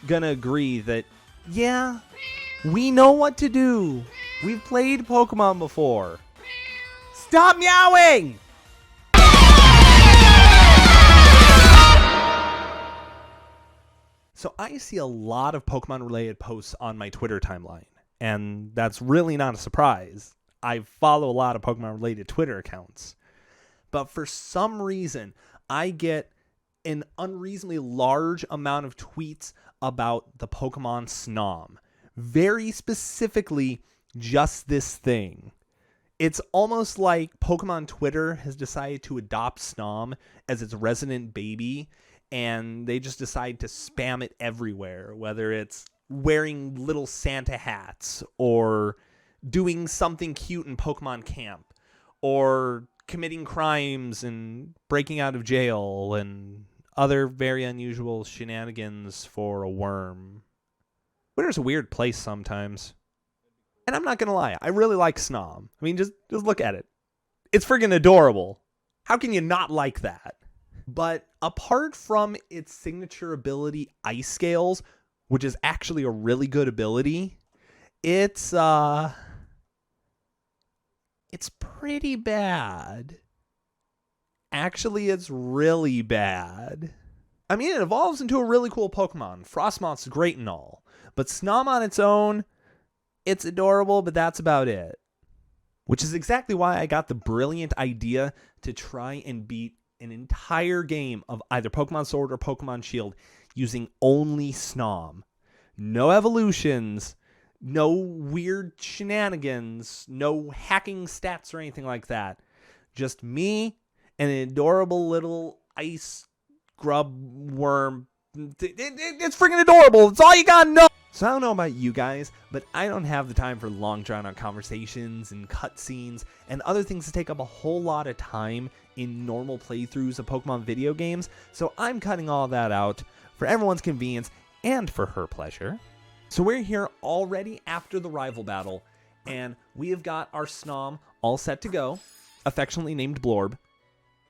gonna agree that, yeah, we know what to do. We've played Pokemon before. Stop meowing! So I see a lot of Pokemon-related posts on my Twitter timeline, and that's really not a surprise. I follow a lot of Pokemon-related Twitter accounts. But for some reason, I get an unreasonably large amount of tweets about the Pokemon Snom. Very specifically, just this thing. It's almost like Pokemon Twitter has decided to adopt Snom as its resident baby, and they just decide to spam it everywhere, whether it's wearing little Santa hats or doing something cute in Pokemon Camp or committing crimes and breaking out of jail and other very unusual shenanigans for a worm. Twitter's a weird place sometimes. And I'm not going to lie, I really like Snom. I mean, just look at it. It's friggin' adorable. How can you not like that? But apart from its signature ability, Ice Scales, which is actually a really good ability, it's pretty bad. Actually, it's really bad. I mean, it evolves into a really cool Pokemon. Frostmoth's great and all. But Snom on its own, it's adorable, but that's about it. Which is exactly why I got the brilliant idea to try and beat an entire game of either Pokemon Sword or Pokemon Shield using only Snom. No evolutions, no weird shenanigans, no hacking stats or anything like that. Just me and an adorable little ice grub worm. It's freaking adorable. It's all you gotta know. So I don't know about you guys, but I don't have the time for long drawn-out conversations and cutscenes and other things that take up a whole lot of time in normal playthroughs of Pokemon video games, so I'm cutting all that out for everyone's convenience and for her pleasure. So we're here already after the rival battle, and we have got our Snom all set to go, affectionately named Blorb.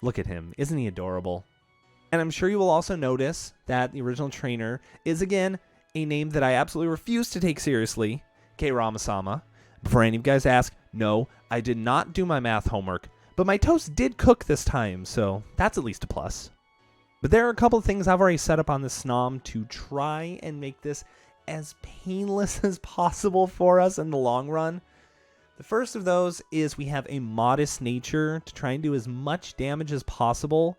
Look at him, isn't he adorable? And I'm sure you will also notice that the original trainer is, again, a name that I absolutely refuse to take seriously, K. Ramasama. Before any of you guys ask, no, I did not do my math homework, but my toast did cook this time, so that's at least a plus. But there are a couple of things I've already set up on this Snom to try and make this as painless as possible for us in the long run. The first of those is we have a modest nature to try and do as much damage as possible,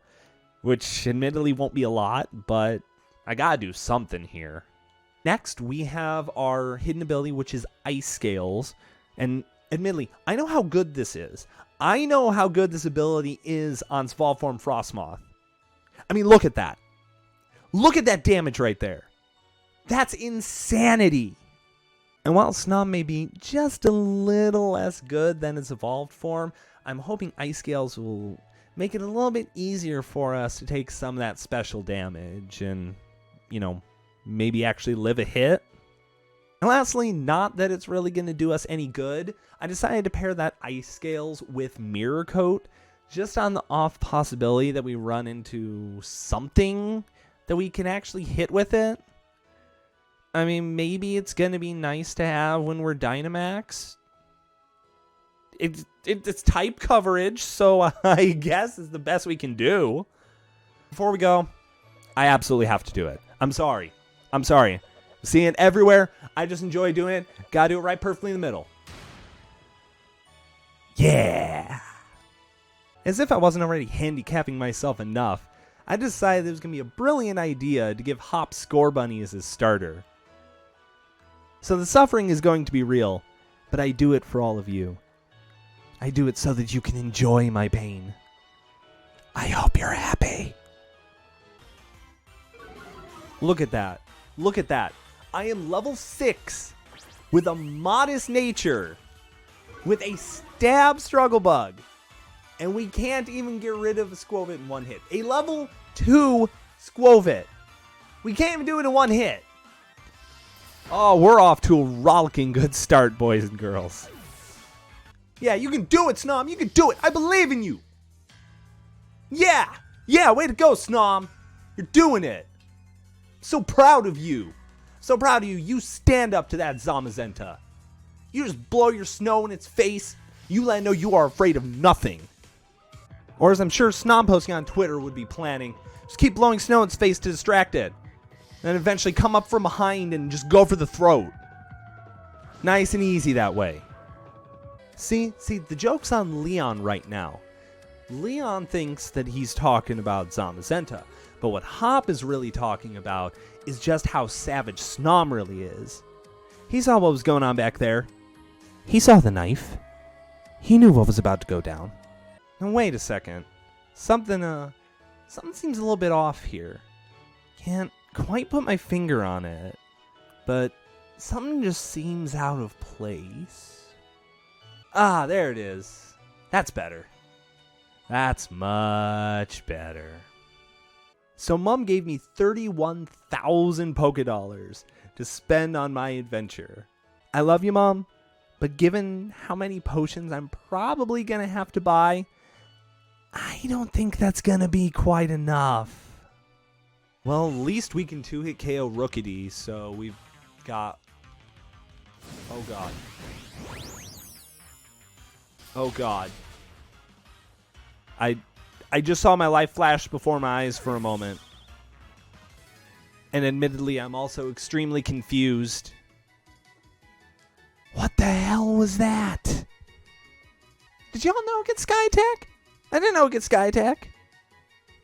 which admittedly won't be a lot, but I gotta do something here. Next, we have our hidden ability, which is Ice Scales. And admittedly, I know how good this is. I know how good this ability is on Small Form Frostmoth. I mean, look at that. Look at that damage right there. That's insanity. And while Snom may be just a little less good than its evolved form, I'm hoping Ice Scales will make it a little bit easier for us to take some of that special damage and, you know, maybe actually live a hit. And lastly, not that it's really going to do us any good, I decided to pair that Ice Scales with Mirror Coat, just on the off possibility that we run into something that we can actually hit with it. I mean, maybe it's going to be nice to have when we're Dynamax. It's type coverage, so I guess it's the best we can do. Before we go, I absolutely have to do it. I'm sorry. Seeing it everywhere, I just enjoy doing it. Gotta do it right perfectly in the middle. Yeah! As if I wasn't already handicapping myself enough, I decided it was going to be a brilliant idea to give Hop Scorbunny as his starter. So the suffering is going to be real, but I do it for all of you. I do it so that you can enjoy my pain. I hope you're happy. Look at that. Look at that. I am level 6 with a modest nature, with a stab struggle bug, and we can't even get rid of a Squovit in one hit. A level 2 Squovit. We can't even do it in one hit. Oh, we're off to a rollicking good start, boys and girls. Yeah, you can do it, Snom. You can do it. I believe in you. Yeah, way to go, Snom. You're doing it. So proud of you. So proud of you. You stand up to that Zamazenta. You just blow your snow in its face. You let it know you are afraid of nothing. Or as I'm sure Snom posting on Twitter would be planning, just keep blowing snow in its face to distract it. Then eventually come up from behind and just go for the throat. Nice and easy that way. See, the joke's on Leon right now. Leon thinks that he's talking about Zamazenta, but what Hop is really talking about is just how savage Snom really is. He saw what was going on back there. He saw the knife. He knew what was about to go down. Now wait a second. Something seems a little bit off here. Can't quite put my finger on it, but something just seems out of place. Ah, there it is. That's better. That's much better. So Mom gave me 31,000 Poké Dollars to spend on my adventure. I love you, Mom, but given how many potions I'm probably going to have to buy, I don't think that's going to be quite enough. Well, at least we can 2-hit KO Rookity, so we've got... Oh, God. Oh, God. I just saw my life flash before my eyes for a moment. And admittedly, I'm also extremely confused. What the hell was that? Did y'all know it gets Sky Attack? I didn't know it gets Sky Attack.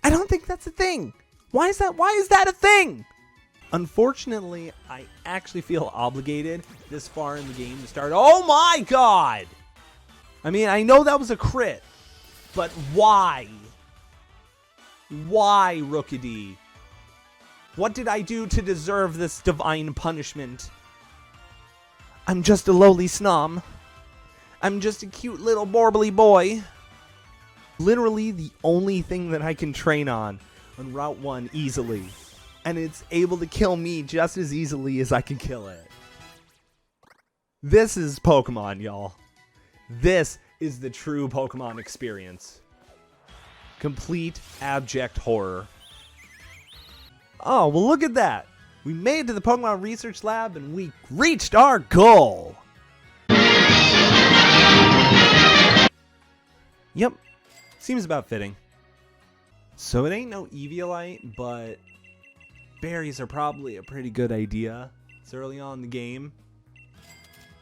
I don't think that's a thing. Why is that a thing? Unfortunately, I actually feel obligated this far in the game to start. Oh my God! I mean, I know that was a crit, but why? Why, Rookity? What did I do to deserve this divine punishment? I'm just a lowly Snom. I'm just a cute little borbly boy. Literally the only thing that I can train on Route 1 easily. And it's able to kill me just as easily as I can kill it. This is Pokemon, y'all. This is the true Pokemon experience. Complete abject horror. Oh, well look at that. We made it to the Pokemon Research Lab and we reached our goal. Yep. Seems about fitting. So it ain't no Eviolite, but berries are probably a pretty good idea. It's early on in the game.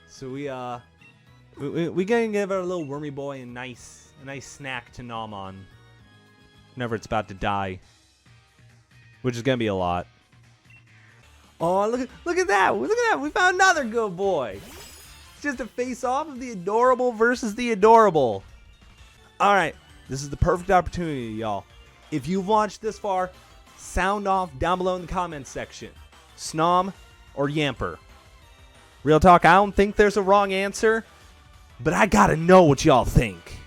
So we gonna give our little wormy boy a nice snack to nom on whenever it's about to die. Which is gonna be a lot. Oh, look at that! Look at that! We found another good boy! It's just a face-off of the adorable versus the adorable. Alright, this is the perfect opportunity, y'all. If you've watched this far, sound off down below in the comments section. Snom or Yamper. Real talk, I don't think there's a wrong answer, but I gotta know what y'all think.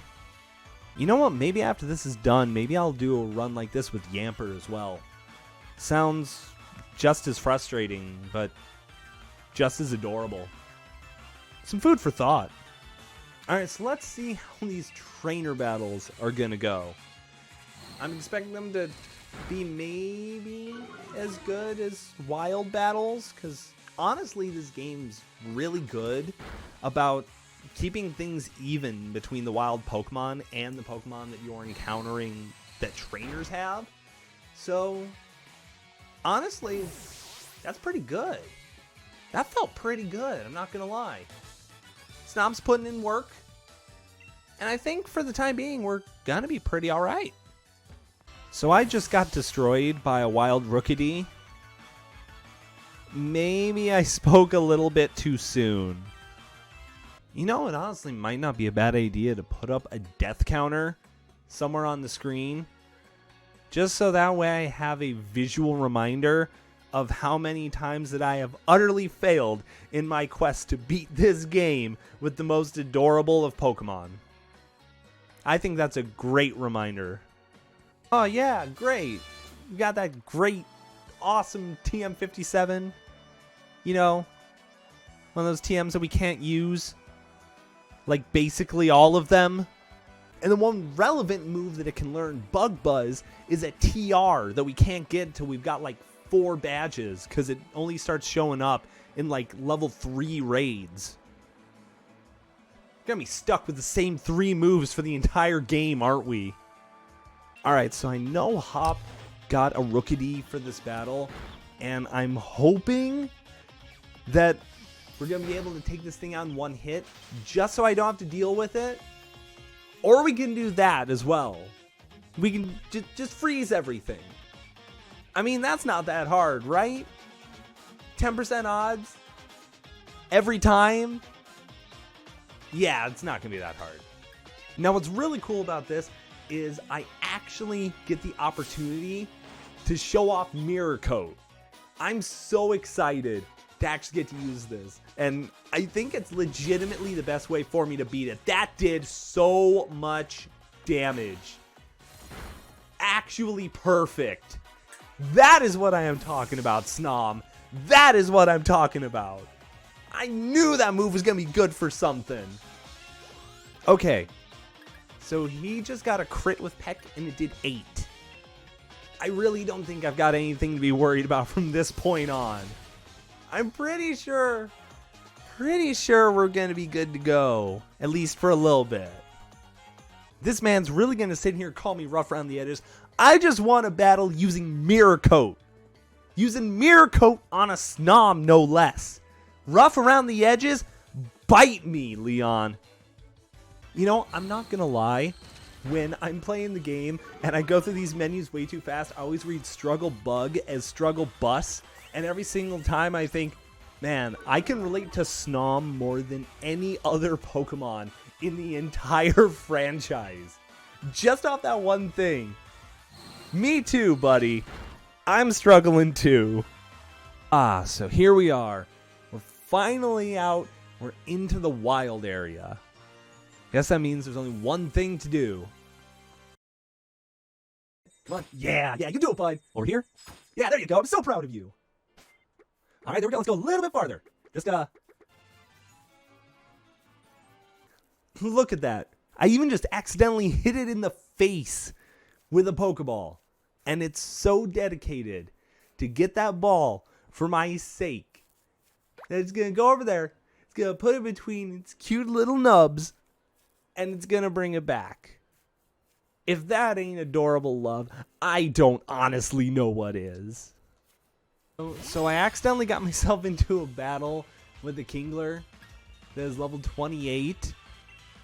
You know what? Maybe after this is done, maybe I'll do a run like this with Yamper as well. Sounds just as frustrating, but just as adorable. Some food for thought. Alright, so let's see how these trainer battles are gonna go. I'm expecting them to be maybe as good as wild battles, because honestly this game's really good about keeping things even between the wild Pokemon and the Pokemon that you're encountering that trainers have. So honestly, that's pretty good. That felt pretty good, I'm not gonna lie. Snom's putting in work, and I think for the time being we're gonna be pretty alright. So I just got destroyed by a wild Rookity. Maybe I spoke a little bit too soon. You know, it honestly might not be a bad idea to put up a death counter somewhere on the screen. Just so that way I have a visual reminder of how many times that I have utterly failed in my quest to beat this game with the most adorable of Pokemon. I think that's a great reminder. Oh yeah, great. We got that great, awesome TM57. You know, one of those TMs that we can't use. Like basically all of them. And the one relevant move that it can learn, Bug Buzz, is a TR that we can't get until we've got like 4 badges because it only starts showing up in like level 3 raids. We're gonna be stuck with the same 3 moves for the entire game, aren't we? Alright, so I know Hop got a Rookity for this battle, and I'm hoping that we're going to be able to take this thing out in 1 hit, just so I don't have to deal with it. Or we can do that as well. We can just freeze everything. I mean, that's not that hard, right? 10% odds every time. Yeah, it's not going to be that hard. Now, what's really cool about this is I actually get the opportunity to show off Mirror Coat. I'm so excited to actually get to use this, and I think it's legitimately the best way for me to beat it. That did so much damage. Actually perfect. That is what I am talking about, Snom. That is what I'm talking about. I knew that move was gonna be good for something. Okay, so he just got a crit with Peck and it did 8. I really don't think I've got anything to be worried about from this point on. I'm pretty sure we're gonna be good to go, at least for a little bit. This man's really gonna sit here and call me rough around the edges. I just want a battle using Mirror Coat. Using Mirror Coat on a Snom, no less. Rough around the edges? Bite me, Leon. You know, I'm not gonna lie. When I'm playing the game and I go through these menus way too fast, I always read Struggle Bug as Struggle Bus. And every single time I think, man, I can relate to Snom more than any other Pokemon in the entire franchise. Just off that one thing. Me too, buddy. I'm struggling too. So here we are. We're finally out. We're into the wild area. Guess that means there's only one thing to do. Come on. Yeah, you do it, bud. Over here. Yeah, there you go. I'm so proud of you. All right, there we go. Let's go a little bit farther. Just, look at that. I even just accidentally hit it in the face with a Pokeball. And it's so dedicated to get that ball for my sake that it's going to go over there. It's going to put it between its cute little nubs. And it's going to bring it back. If that ain't adorable love, I don't honestly know what is. So I accidentally got myself into a battle with the Kingler that is level 28. It's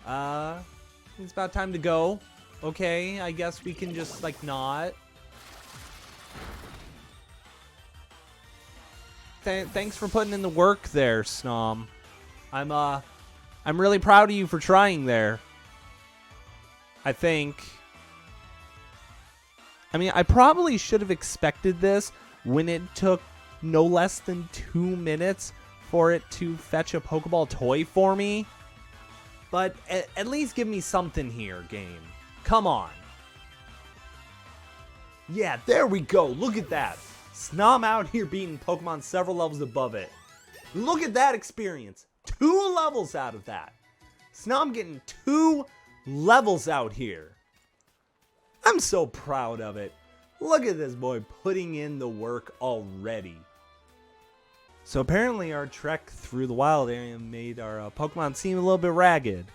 about time to go. Okay, I guess we can just, like, not. Thanks for putting in the work there, Snom. I'm really proud of you for trying there. I think. I mean, I probably should have expected this when it took no less than 2 minutes for it to fetch a Pokeball toy for me. But at least give me something here, game. Come on. Yeah, there we go. Look at that. Snom out here beating Pokemon several levels above it. Look at that experience. 2 levels out of that. Snom getting 2 levels out here. I'm so proud of it. Look at this boy putting in the work already. So apparently our trek through the wild area made our Pokemon seem a little bit ragged.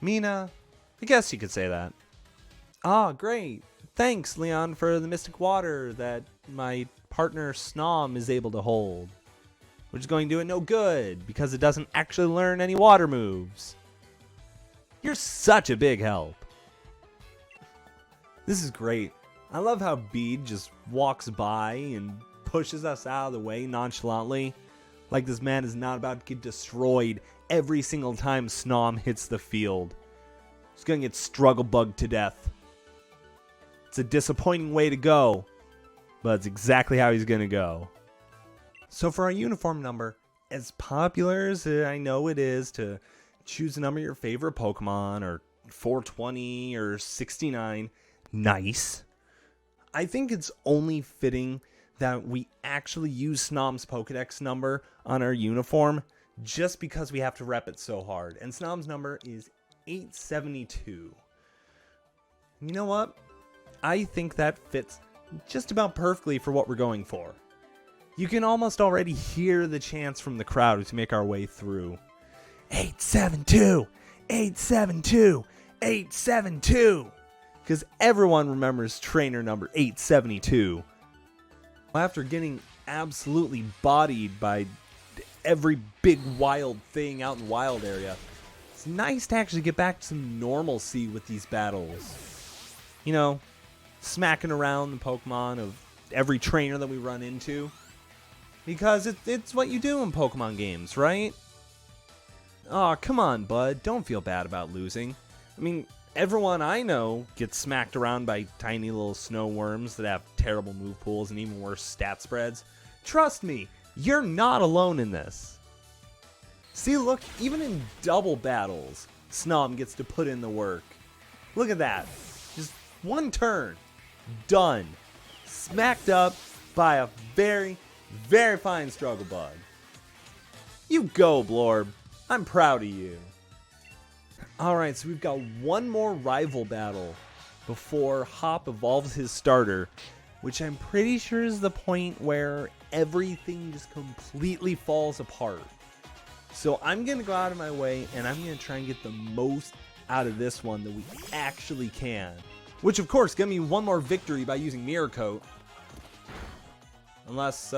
Mina, I guess you could say that. Ah, great. Thanks, Leon, for the mystic water that my partner Snom is able to hold. Which is going to do it no good, because it doesn't actually learn any water moves. You're such a big help. This is great. I love how Bede just walks by and pushes us out of the way nonchalantly. Like this man is not about to get destroyed every single time Snom hits the field. He's going to get struggle bugged to death. It's a disappointing way to go, but it's exactly how he's going to go. So for our uniform number, as popular as I know it is to choose a number of your favorite Pokemon, or 420 or 69, nice. I think it's only fitting that we actually use Snom's Pokedex number on our uniform just because we have to rep it so hard. And Snom's number is 872. You know what? I think that fits just about perfectly for what we're going for. You can almost already hear the chants from the crowd as we make our way through. 872! 872! 872! Because everyone remembers trainer number 872. After getting absolutely bodied by every big wild thing out in the wild area, it's nice to actually get back to some normalcy with these battles. You know, smacking around the Pokemon of every trainer that we run into. Because it's what you do in Pokemon games, right? Aw, come on, bud. Don't feel bad about losing. I mean, everyone I know gets smacked around by tiny little snow worms that have terrible move pools and even worse stat spreads. Trust me, you're not alone in this. See, look, even in double battles, Snom gets to put in the work. Look at that. Just one turn. Done. Smacked up by a very, very fine struggle bug. You go, Blorb. I'm proud of you. Alright, so we've got one more rival battle before Hop evolves his starter, which I'm pretty sure is the point where everything just completely falls apart. So I'm going to go out of my way and I'm going to try and get the most out of this one that we actually can. Which of course give me one more victory by using Mirror Coat. Unless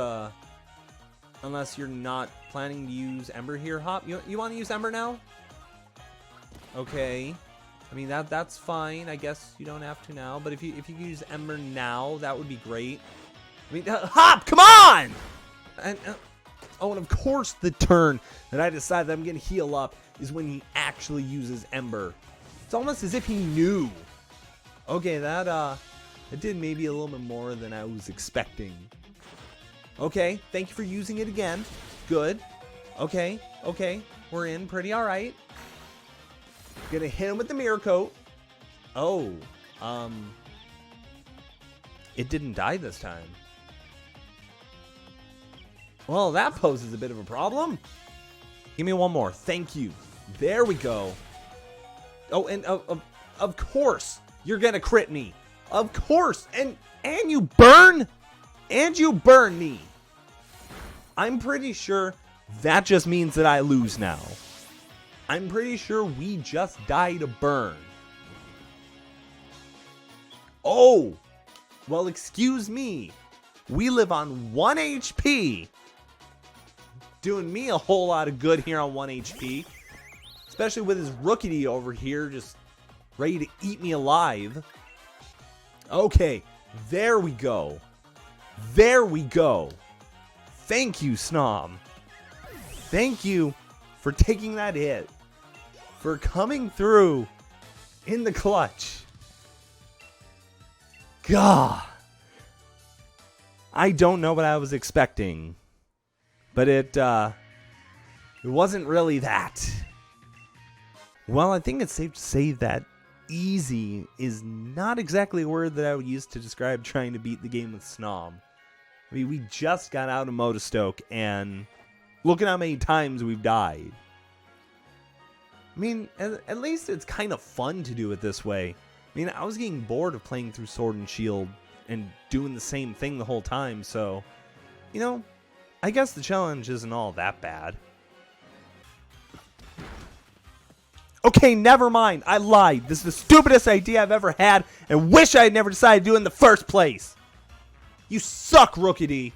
you're not planning to use Ember here, Hop. You want to use Ember now? Okay. I mean, that's fine. I guess you don't have to now. But if you could use Ember now, that would be great. I mean, Hop, come on! And of course the turn that I decided I'm going to heal up is when he actually uses Ember. It's almost as if he knew. Okay, that did maybe a little bit more than I was expecting. Okay, thank you for using it again. Good. Okay, we're in pretty alright. Gonna hit him with the Mirror Coat. Oh, it didn't die this time. Well, that poses a bit of a problem. Give me one more. Thank you. There we go. Oh, and of course, you're gonna crit me. Of course, and you burn, and you burn me. I'm pretty sure that just means that I lose now. I'm pretty sure we just died a burn. Oh, well, excuse me. We live on 1 HP. Doing me a whole lot of good here on 1 HP. Especially with his Rookity over here just ready to eat me alive. Okay, there we go. There we go. Thank you, Snom. Thank you for taking that hit. For coming through in the clutch. God. I don't know what I was expecting. But it wasn't really that. Well, I think it's safe to say that easy is not exactly a word that I would use to describe trying to beat the game with Snom. I mean, we just got out of Motostoke, and look at how many times we've died. I mean, at least it's kind of fun to do it this way. I mean, I was getting bored of playing through Sword and Shield and doing the same thing the whole time, so, you know, I guess the challenge isn't all that bad. Okay, never mind. I lied. This is the stupidest idea I've ever had and wish I had never decided to do it in the first place. You suck, Rookity.